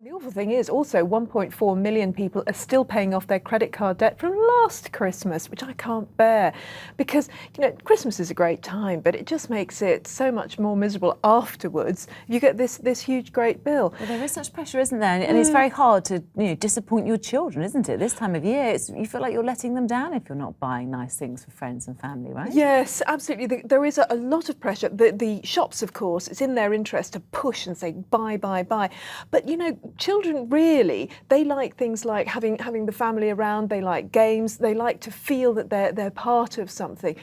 The awful thing is also 1.4 million people are still paying off their credit card debt from last Christmas, which I can't bear. Because, Christmas is a great time, but it just makes it so much more miserable afterwards. You get this huge, great bill. Well, there is such pressure, isn't there? And it's very hard to disappoint your children, isn't it? This time of year, you feel like you're letting them down if you're not buying nice things for friends and family, right? Yes, absolutely. There is a lot of pressure. The shops, of course, it's in their interest to push and say, buy, buy, buy. But, children really, they like things like having the family around, they like games, they like to feel that they're part of something.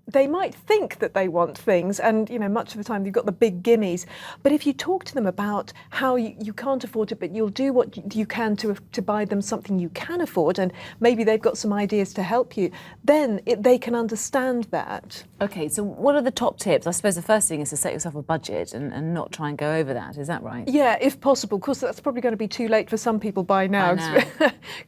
They might think that they want things, and much of the time you've got the big gimmies. But if you talk to them about how you can't afford it, but you'll do what you can to buy them something you can afford, and maybe they've got some ideas to help you, then they can understand that. Okay, so what are the top tips? I suppose the first thing is to set yourself a budget and not try and go over that. Is that right? Yeah, if possible. Of course, that's probably going to be too late for some people by now.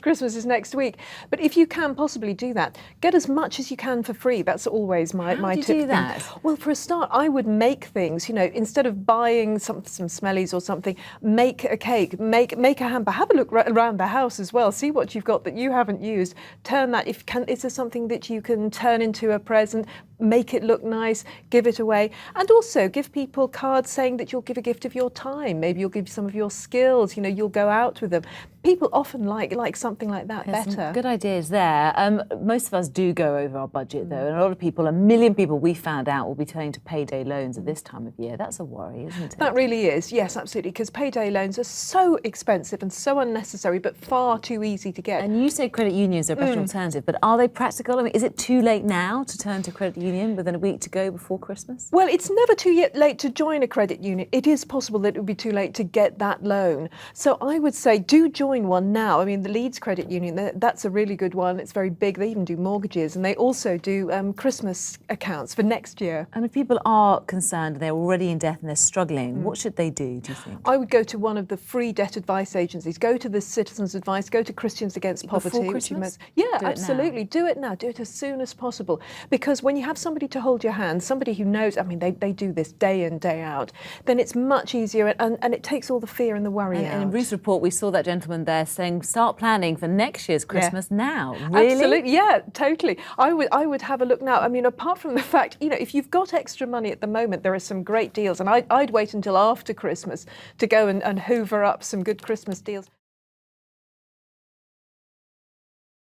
Christmas is next week. But if you can possibly do that, get as much as you can for free. That's always my How do you tip. do that? Well, for a start, I would make things. Instead of buying some smellies or something, make a cake, make a hamper. Have a look around the house as well. See what you've got that you haven't used. Turn that. Is there something that you can turn into a present? Make it look nice, give it away, and also give people cards saying that you'll give a gift of your time. Maybe you'll give some of your skills. You'll go out with them. People often like something like that better. Some good ideas there. Most of us do go over our budget though, and a lot of people, 1 million people we found out, will be turning to payday loans at this time of year. That's a worry, isn't it? That really is, yes, absolutely, because payday loans are so expensive and so unnecessary, but far too easy to get. And you say credit unions are a better alternative, but are they practical? I mean, is it too late now to turn to credit union within a week to go before Christmas? Well, it's never too late to join a credit union. It is possible that it would be too late to get that loan. So I would say do join one now. I mean, the Leeds Credit Union, that's a really good one. It's very big. They even do mortgages, and they also do Christmas accounts for next year. And if people are concerned, they're already in debt and they're struggling, what should they do you think? I would go to one of the free debt advice agencies. Go to the Citizens Advice, go to Christians Against Poverty. Before Christmas? Yeah, absolutely. Do it now. Do it as soon as possible. Because when you have somebody to hold your hand, somebody who knows, I mean, they do this day in, day out, then it's much easier, and it takes all the fear and the worry out. And in Ruth's report, we saw that gentleman there saying, start planning for next year's Christmas now. Really? Absolutely, yeah, totally. I would have a look now. I mean, apart from the fact, if you've got extra money at the moment, there are some great deals, and I'd wait until after Christmas to go and hoover up some good Christmas deals.